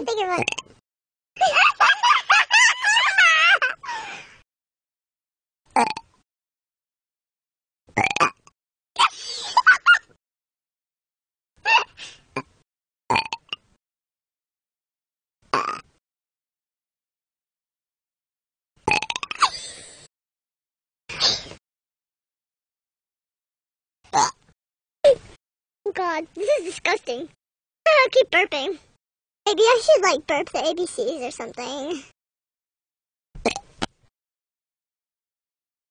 can't think of it. Oh God, this is disgusting. I keep burping. Maybe I should like burp the ABCs or something.